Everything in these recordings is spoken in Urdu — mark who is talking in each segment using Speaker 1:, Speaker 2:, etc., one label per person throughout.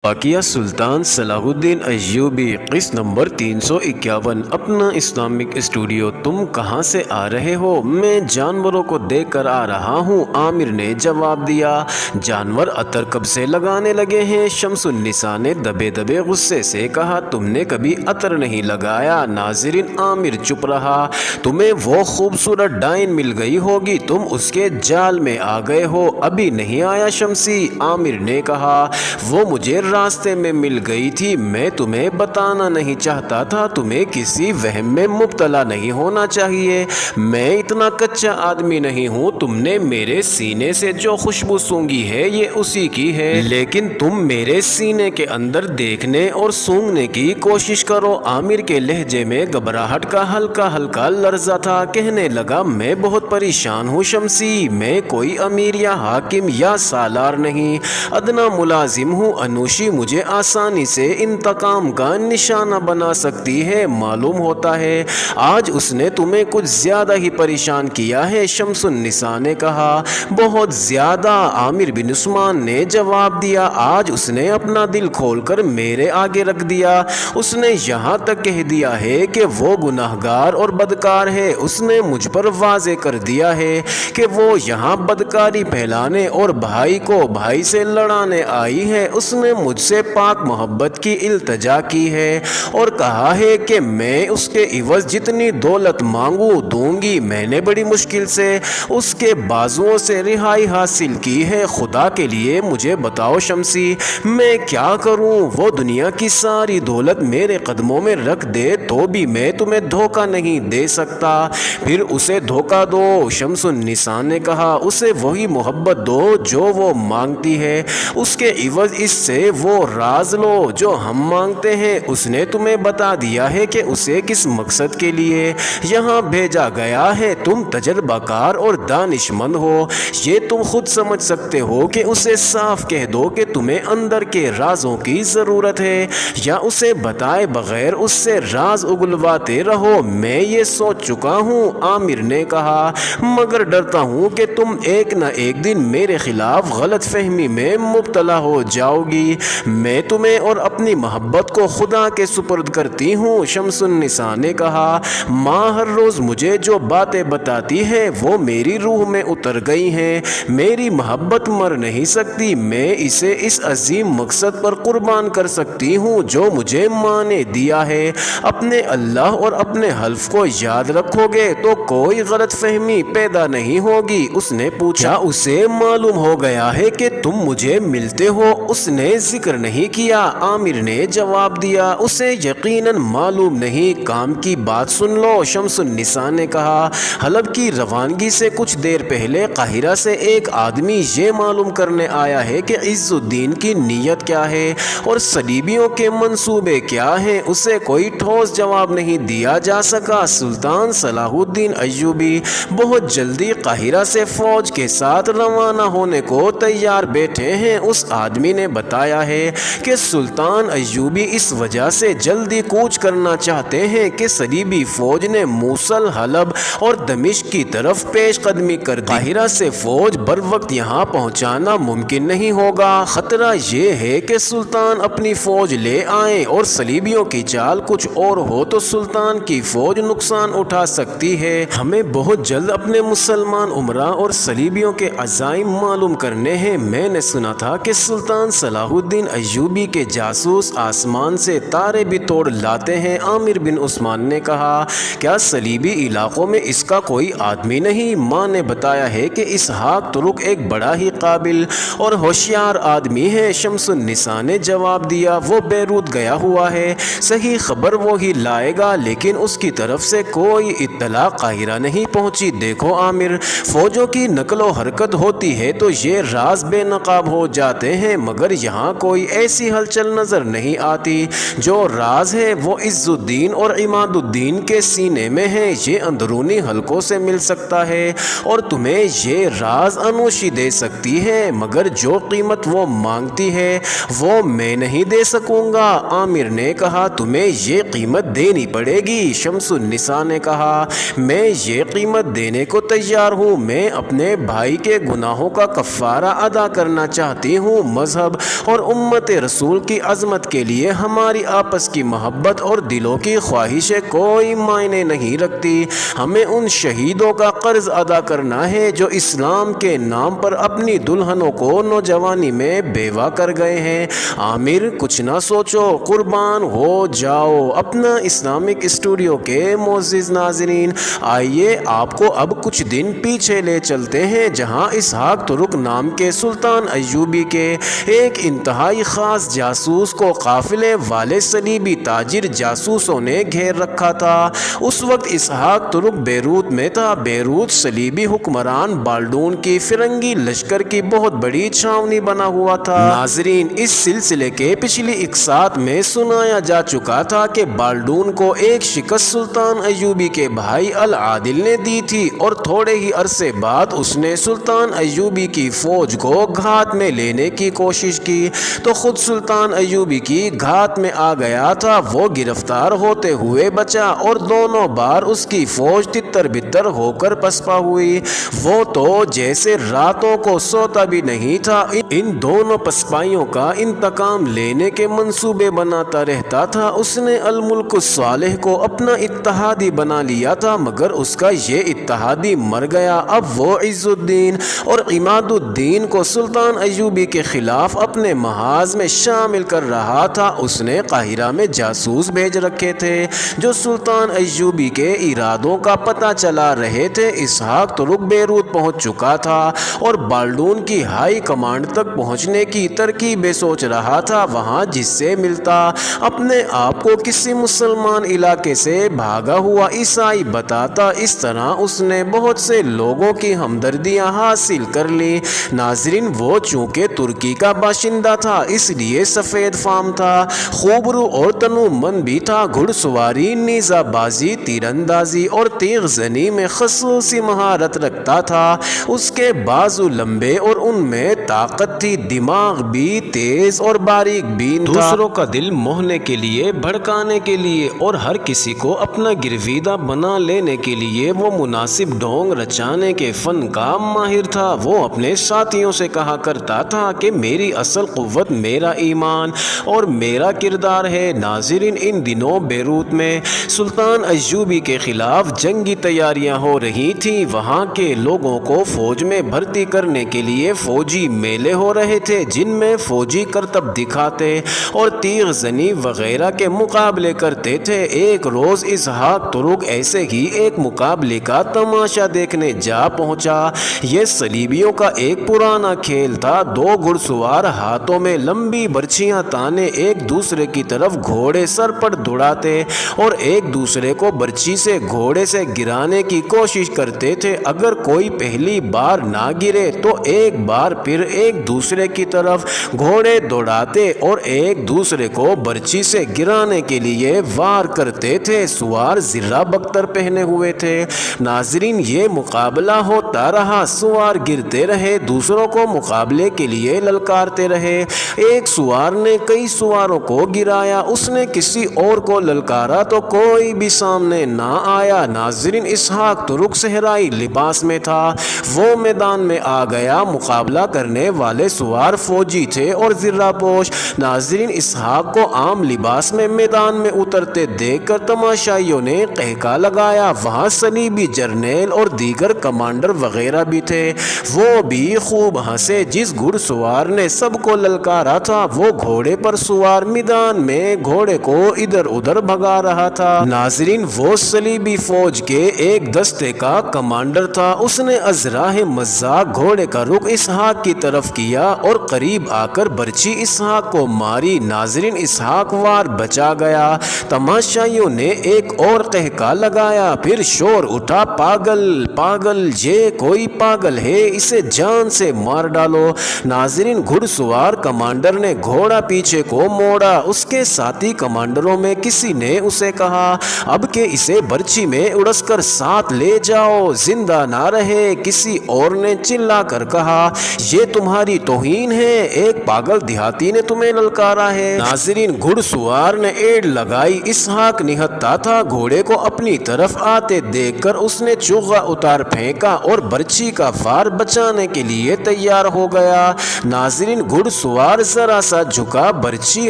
Speaker 1: واقعہ سلطان صلاح الدین ایوبی قسط نمبر 351۔ اپنا اسلامک اسٹوڈیو۔ تم کہاں سے آ رہے ہو؟ میں جانوروں کو دیکھ کر آ رہا ہوں، عامر نے جواب دیا۔ جانور عطر کب سے لگانے لگے ہیں؟ شمس النساء نے دبے دبے غصے سے کہا۔ تم نے کبھی عطر نہیں لگایا۔ ناظرین، عامر چپ رہا۔ تمہیں وہ خوبصورت ڈائن مل گئی ہوگی، تم اس کے جال میں آ گئے ہو۔ ابھی نہیں آیا شمسی، عامر نے کہا۔ وہ مجھے راستے میں مل گئی تھی، میں تمہیں بتانا نہیں چاہتا تھا۔ تمہیں کسی وہم میں مبتلا نہیں ہونا چاہیے، میں اتنا کچا آدمی نہیں ہوں۔ تم نے میرے سینے سے جو خوشبو سونگھی ہے یہ اسی کی ہے، لیکن تم میرے سینے کے اندر دیکھنے اور سونگھنے کی کوشش کرو۔ عامر کے لہجے میں گھبراہٹ کا ہلکا ہلکا لرزہ تھا۔ کہنے لگا، میں بہت پریشان ہوں شمسی، میں کوئی امیر یا حاکم یا سالار نہیں، ادنا ملازم ہوں۔ انوشی مجھے آسانی سے انتقام کا نشانہ بنا سکتی ہے۔ معلوم ہوتا ہے آج اس نے تمہیں کچھ زیادہ ہی پریشان کیا ہے، شمس النساء نے کہا۔ بہت زیادہ، عامر بن عثمان نے جواب دیا۔ آج اس نے اپنا دل کھول کر میرے آگے رکھ دیا۔ اس نے یہاں تک کہہ دیا ہے کہ وہ گناہگار اور بدکار ہے۔ اس نے مجھ پر واضح کر دیا ہے کہ وہ یہاں بدکاری پھیلانے اور بھائی کو بھائی سے لڑانے آئی ہے۔ اس نے مجھ سے پاک محبت کی التجا کی ہے اور کہا ہے کہ میں اس کے عوض جتنی دولت مانگوں دوں گی۔ میں نے بڑی مشکل سے اس کے بازوؤں سے رہائی حاصل کی ہے۔ خدا کے لیے مجھے بتاؤ شمسی، میں کیا کروں؟ وہ دنیا کی ساری دولت میرے قدموں میں رکھ دے تو بھی میں تمہیں دھوکہ نہیں دے سکتا۔ پھر اسے دھوکہ دو، شمس النساء نے کہا۔ اسے وہی محبت دو جو وہ مانگتی ہے، اس کے عوض اس سے وہ راز لو جو ہم مانگتے ہیں۔ اس نے تمہیں بتا دیا ہے کہ اسے کس مقصد کے لیے یہاں بھیجا گیا ہے۔ تم تجربہ کار اور دانش مند ہو، یہ تم خود سمجھ سکتے ہو کہ اسے صاف کہہ دو کہ تمہیں اندر کے رازوں کی ضرورت ہے، یا اسے بتائے بغیر اس سے راز اگلواتے رہو۔ میں یہ سوچ چکا ہوں، عامر نے کہا، مگر ڈرتا ہوں کہ تم ایک نہ ایک دن میرے خلاف غلط فہمی میں مبتلا ہو جاؤ گی۔ میں تمہیں اور اپنی محبت کو خدا کے سپرد کرتی ہوں، شمس النساء نے کہا۔ ماں ہر روز مجھے جو باتیں بتاتی ہے وہ میری روح میں اتر گئی ہیں۔ میری محبت مر نہیں سکتی، میں اسے اس عظیم مقصد پر قربان کر سکتی ہوں جو مجھے ماں نے دیا ہے۔ اپنے اللہ اور اپنے حلف کو یاد رکھو گے تو کوئی غلط فہمی پیدا نہیں ہوگی۔ اس نے پوچھا، اسے معلوم ہو گیا ہے کہ تم مجھے ملتے ہو؟ اس نے ذکر نہیں کیا، عامر نے جواب دیا۔ اسے یقیناً معلوم نہیں، کام کی بات سن لو، شمس النساء نے کہا۔ حلب کی روانگی سے کچھ دیر پہلے قاہرہ سے ایک آدمی یہ معلوم کرنے آیا ہے کہ عز الدین کی نیت کیا ہے اور صلیبیوں کے منصوبے کیا ہیں۔ اسے کوئی ٹھوس جواب نہیں دیا جا سکا۔ سلطان صلاح الدین ایوبی بہت جلدی قاہرہ سے فوج کے ساتھ روانہ ہونے کو تیار بیٹھے ہیں۔ اس آدمی نے بتایا ہے کہ سلطان ایوبی اس وجہ سے جلدی کوچ کرنا چاہتے ہیں کہ صلیبی فوج نے موصل، حلب اور دمشق کی طرف پیش قدمی کر دی۔ قاہرہ سے فوج بر وقت یہاں پہنچانا ممکن نہیں ہوگا۔ خطرہ یہ ہے کہ سلطان اپنی فوج لے آئیں اور صلیبیوں کی چال کچھ اور ہو تو سلطان کی فوج نقصان اٹھا سکتی ہے۔ ہمیں بہت جلد اپنے مسلمان امراء اور صلیبیوں کے عزائم معلوم کرنے ہیں۔ میں نے سنا تھا کہ سلطان صلاح الدین ایوبی کے جاسوس آسمان سے تارے بھی توڑ لاتے ہیں، عامر بن عثمان نے کہا۔ کیا صلیبی علاقوں میں اس کا کوئی آدمی نہیں؟ ماں نے بتایا ہے کہ اسحاق ترک ایک بڑا ہی قابل اور ہوشیار آدمی ہے، شمس النساء نے جواب دیا۔ وہ بیروت گیا ہوا ہے، صحیح خبر وہی لائے گا، لیکن اس کی طرف سے کوئی اطلاع قاہرہ نہیں پہنچی۔ دیکھو عامر، فوجوں کی نقل و حرکت ہوتی ہے تو یہ راز بے نقاب ہو جاتے ہیں، مگر یہاں کوئی ایسی ہلچل نظر نہیں آتی۔ جو راز ہے وہ عز الدین اور عماد الدین کے سینے میں ہے، یہ اندرونی حلقوں سے مل سکتا ہے اور تمہیں یہ راز انوشی دے سکتی ہے، مگر جو قیمت وہ مانگتی ہے وہ میں نہیں دے سکوں گا، عامر نے کہا۔ تمہیں یہ قیمت دینی پڑے گی، شمس النساء نے کہا۔ میں یہ قیمت دینے کو تیار ہوں، میں اپنے بھائی کے گناہوں کا کفارہ ادا کرنا چاہتی ہوں۔ مذہب اور امت رسول کی عظمت کے لیے ہماری آپس کی محبت اور دلوں کی خواہشیں کوئی معنی نہیں رکھتی۔ ہمیں ان شہیدوں کا قرض ادا کرنا ہے جو اسلام کے نام پر اپنی دلہنوں کو نوجوانی میں بیوہ کر گئے ہیں۔ عامر کچھ نہ سوچو، قربان ہو جاؤ۔ اپنا اسلامک اسٹوڈیو کے معزز ناظرین، آئیے آپ کو اب کچھ دن پیچھے لے چلتے ہیں جہاں اسحاق ترک نام کے سلطان ایوبی کے ایک انتہائی خاص جاسوس کو قافلے والے صلیبی تاجر جاسوسوں نے گھیر رکھا تھا۔ اس وقت اسحاق ترک بیروت میں تھا۔ بیروت صلیبی حکمران بالڈون کی فرنگی لشکر کی بہت بڑی چھاونی بنا ہوا تھا۔ ناظرین، اس سلسلے کے پچھلی اقساط میں سنایا جا چکا تھا کہ بالڈون کو ایک شکست سلطان ایوبی کے بھائی العادل نے دی تھی اور تھوڑے ہی عرصے بعد اس نے سلطان ایوبی کی فوج کو گھات میں لینے کی کوشش کی تو خود سلطان ایوبی کی گھات میں آ گیا تھا۔ وہ گرفتار ہوتے ہوئے بچا اور دونوں بار اس کی فوج تتر بتر ہو کر پسپا ہوئی۔ وہ تو جیسے راتوں کو سوتا بھی نہیں تھا، ان دونوں پسپائیوں کا انتقام لینے کے منصوبے بناتا رہتا تھا۔ اس نے الملک الصالح کو اپنا اتحادی بنا لیا تھا مگر اس کا یہ اتحادی مر گیا۔ اب وہ عز الدین اور عماد الدین کو سلطان ایوبی کے خلاف اپنے محاذ میں شامل کر رہا تھا۔ اس نے قاہرہ میں جاسوس بھیج رکھے تھے جو سلطان ایوبی کے ارادوں کا پتہ چلا رہے تھے۔ اسحاق ترک بیروت پہنچ چکا تھا اور بالڈون کی ہائی کمانڈ تک پہنچنے کی ترکیبیں سوچ رہا تھا۔ وہاں جس سے ملتا اپنے آپ کو کسی مسلمان علاقے سے بھاگا ہوا عیسائی بتاتا۔ اس طرح اس نے بہت سے لوگوں کی ہمدردیاں حاصل کر لی۔ ناظرین، وہ چونکہ ترکی کا باشندہ تھا اس لیے سفید فام تھا، خوبرو اور تنومند بھی تھا۔ گھڑ سواری، نیزہ بازی، تیر اندازی اور تیغ زنی میں خصوصی مہارت رکھتا تھا۔ اس کے بازو لمبے اور ان میں طاقت تھی، دماغ بھی تیز اور باریک بین تھا۔ دوسروں کا دل موہنے کے لیے، بھڑکانے کے لیے اور ہر کسی کو اپنا گرویدہ بنا لینے کے لیے وہ مناسب ڈھونگ رچانے کے فن کا ماہر تھا۔ وہ اپنے ساتھیوں سے کہا کرتا تھا کہ میری اصل قوت میرا ایمان اور میرا کردار ہے۔ ناظرین، ان دنوں بیروت میں سلطان ایوبی کے خلاف جنگی تیاریاں ہو رہی تھیں۔ وہاں کے لوگوں کو فوج میں بھرتی کرنے کے لیے فوجی میلے ہو رہے تھے جن میں فوجی کرتب دکھاتے اور تیغ زنی وغیرہ کے مقابلے کرتے تھے۔ ایک روز اسحاق ترک ایسے ہی ایک مقابلے کا تماشا دیکھنے جا پہنچا۔ یہ صلیبیوں کا ایک پرانا کھیل تھا۔ دو گھڑ سوار ہاتھوں میں لمبی برچھیاں تانے ایک دوسرے کی طرف گھوڑے سر پر دوڑاتے اور ایک دوسرے کو برچھی سے گھوڑے سے گرانے کی کوشش کرتے تھے۔ اگر کوئی پہلی بار نہ گرے تو ایک بار پھر ایک دوسرے کی طرف گھوڑے دوڑاتے اور ایک دوسرے کو برچھی سے گرانے کے لیے وار کرتے تھے۔ سوار زرہ بختر پہنے ہوئے تھے۔ ناظرین، یہ مقابلہ ہوتا رہا، سوار گرتے رہے، دوسروں کو مقابلے کے لیے للکارتے رہے۔ ایک سوار نے کئی سواروں کو گرایا، اس نے کسی اور کو للکارا تو کوئی بھی سامنے نہ آیا۔ ناظرین، اسحاق ترک صحرائی لباس میں تھا۔ وہ میدان میں آ گیا۔ مقابلہ کرنے والے سوار فوجی تھے اور زرہ پوش۔ ناظرین، اسحاق کو عام لباس میں میدان میں اترتے دیکھ کر تماشائیوں نے قہقہ لگایا۔ وہاں صلیبی جرنیل اور دیگر کمانڈر وغیرہ بھی تھے، وہ بھی خوب ہنسے۔ جس گھڑ سوار نے سب کو للکارا تھا وہ گھوڑے پر سوار میدان میں گھوڑے کو ادھر ادھر بھگا رہا تھا۔ ناظرین، وہ صلیبی فوج کے ایک دستے کا کمانڈر تھا۔ اس نے ازراہ مزاق گھوڑے کا رخ اسحاق کی طرف کیا اور قریب آ کر برچھی اسحاق کو ماری۔ ناظرین، اسحاق وار بچا گیا۔ تماشائیوں نے ایک اور قہقہ لگایا، پھر شور اٹھا، پاگل پاگل، یہ کوئی پاگل ہے، اسے جان سے مار ڈالو۔ ناظرین، گھڑ سوار کمانڈر نے گھوڑا پیچھے کو موڑا۔ اس کے ساتھی کمانڈروں میں کسی نے اسے کہا اب کہ اسے برچھی میں اڑس کر ساتھ لے جاؤ، زندہ نہ رہے۔ کسی اور نے چلا کر کہا یہ تمہاری توہین ہے، ایک پاگل دیہاتی نے تمہیں للکارا ہے۔ ناظرین، گھڑ سوار نے ایڑ لگائی، اسحاق نہتا تھا، گھوڑے کو اپنی طرف آتے دیکھ کر اس نے چوغا اتار پھینکا اور برچھی کا فار بچانے کے لیے تیار ہو گیا۔ ناظرین، گھڑ سوار ذرا سا جھکا، برچھی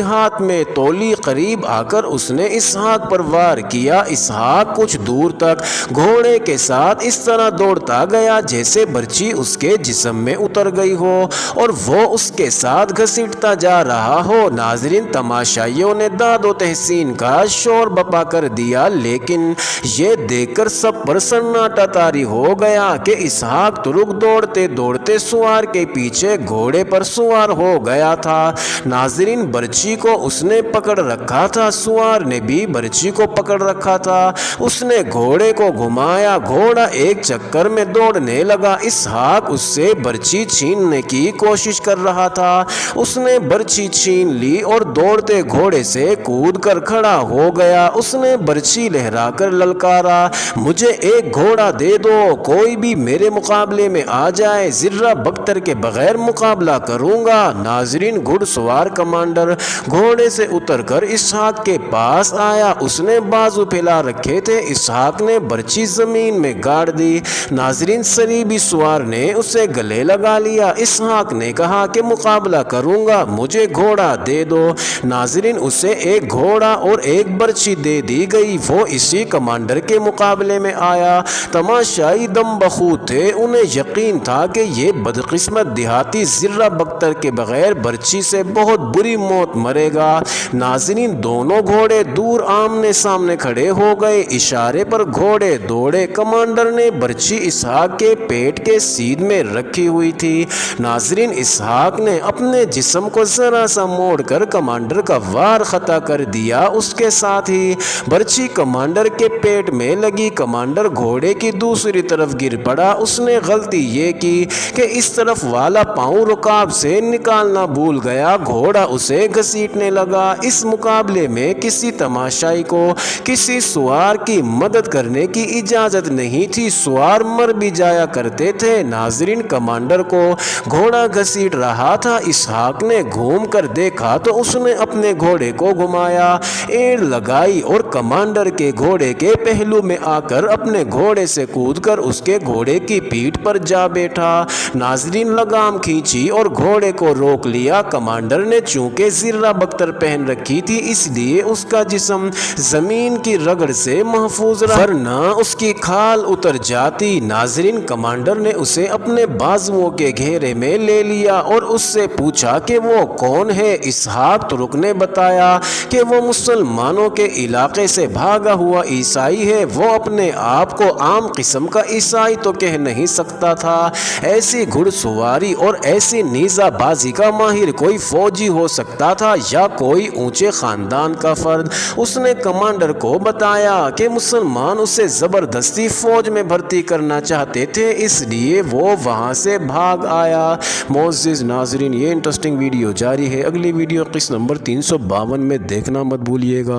Speaker 1: ہاتھ میں تولی، قریب آ کر اس نے اسحاق پر وار کیا۔ اسحاق کچھ دور تک گھوڑے کے ساتھ اس طرح دوڑتا گیا جیسے برچھی اس کے جسم میں اتر گئی ہو اور وہ اس کے ساتھ گھسیٹتا جا رہا ہو۔ ناظرین، تماشائیوں نے داد و تحسین کا شور بپا کر دیا، لیکن یہ دیکھ کر سب پر سناٹا طاری ہو گیا کہ اسحاق ترک دوڑتے دوڑتے سوار کے پیچھے گھوڑے پر سوار ہو گیا تھا۔ ناظرین، برچھی کو اس نے پکڑ رکھا تھا، سوار نے بھی برچھی کو پکڑ رکھا تھا۔ اس نے گھوڑے کو گھمایا، گھوڑا ایک چکر میں دوڑنے لگا۔ اسحاق اس سے برچھی چھیننے کی کوشش کر رہا تھا۔ اس نے برچھی چھین لی اور دوڑتے گھوڑے سے کود کر کھڑا ہو گیا۔ اس نے برچھی لہرا کر للکارا، مجھے ایک گھوڑا دے دو، کوئی بھی میرے مقابلے میں آ جائے، ذرہ بکتر کے بغیر مقابلہ کروں گا۔ ناظرین، گھڑ سوار کمانڈر گھوڑے سے اتر کر اسحاق کے پاس آیا، اس نے بازو پھیلا رکھے تھے۔ اسحاق نے برچھی زمین میں گاڑ دی۔ ناظرین، صلیبی سوار نے اسے گلے لگا لیا۔ اسحاق نے کہا کہ مقابلہ کروں گا، مجھے گھوڑا دے دو۔ ناظرین، اسے ایک گھوڑا اور ایک برچھی دے دی گئی، وہ اسی کمانڈر کے مقابلے میں آیا۔ تماشائی دم بخود تھے، انہیں یقین تھا کہ یہ بدقسمت دیہاتی ذرہ بکتر کے بغیر برچھی سے بہت بری موت مرے گا۔ ناظرین، دونوں گھوڑے دور آمنے سامنے کھڑے ہو گئے، اشارے پر گھوڑے دوڑے۔ کمانڈر نے برچھی اسحاق کے پیٹ کے سیدھ میں رکھی ہوئی تھی۔ ناظرین، اسحاق نے اپنے جسم کو ذرا سا موڑ کر کمانڈر کا وار خطا کر دیا، اس کے ساتھ ہی برچھی کمانڈر کے پیٹ میں لگی۔ کمانڈر گھوڑے کی دوسری طرف گر پڑا۔ اس نے غلطی یہ کی کہ اس طرف والا پاؤں رکاب سے نکالنا بھول گیا، گھوڑا اسے گھسیٹنے لگا۔ اس مقابلے میں کسی تماشائی کو کسی سوار کی مدد کرنے کی اجازت نہیں تھی، سوار مر بھی جایا کرتے تھے۔ ناظرین، کمانڈر کو گھوڑا گھسیٹ رہا تھا، اسحاق نے گھوم کر دیکھا تو اس نے اپنے گھوڑے کو گھمایا، ایڑ لگائی اور کمانڈر کے گھوڑے کے پہلو میں آ کر اپنے گھوڑے سے کود کر اس کے گھوڑے کی پیٹھ پر جا بیٹھا۔ ناظرین، لگام کھینچی اور گھوڑے کو روک لیا۔ کمانڈر نے چونکہ ذرہ بکتر پہن رکھی تھی، اس لیے اس کا جسم زمین کی رگڑ سے محفوظ رہا، ورنہ اس کی کھال اتر جاتی۔ ناظرین، کمانڈر نے اسے اپنے بازوؤں کے گھیرے میں لے لیا اور اس سے پوچھا کہ وہ کون ہے۔ اسحاق ترک نے بتایا کہ وہ مسلمانوں کے علاقے سے بھاگا ہوا عیسائی ہے۔ وہ اپنے آپ کو عام قسم کا عیسائی تو کہہ نہیں سکتا تھا، ایسی گھڑ سواری اور ایسی نیزہ بازی کا ماہر کوئی فوجی ہو سکتا تھا یا کوئی اونچے خاندان کا فرد۔ اس نے کمانڈر کو بتایا کہ مسلمان اسے زبردستی فوج میں بھرتی کرنا چاہتے تھے، اس لیے وہ وہاں سے بھاگ آیا۔ معزز ناظرین، یہ انٹرسٹنگ ویڈیو جاری ہے، اگلی ویڈیو قسط نمبر 352 میں دیکھنا مت بھولیے گا۔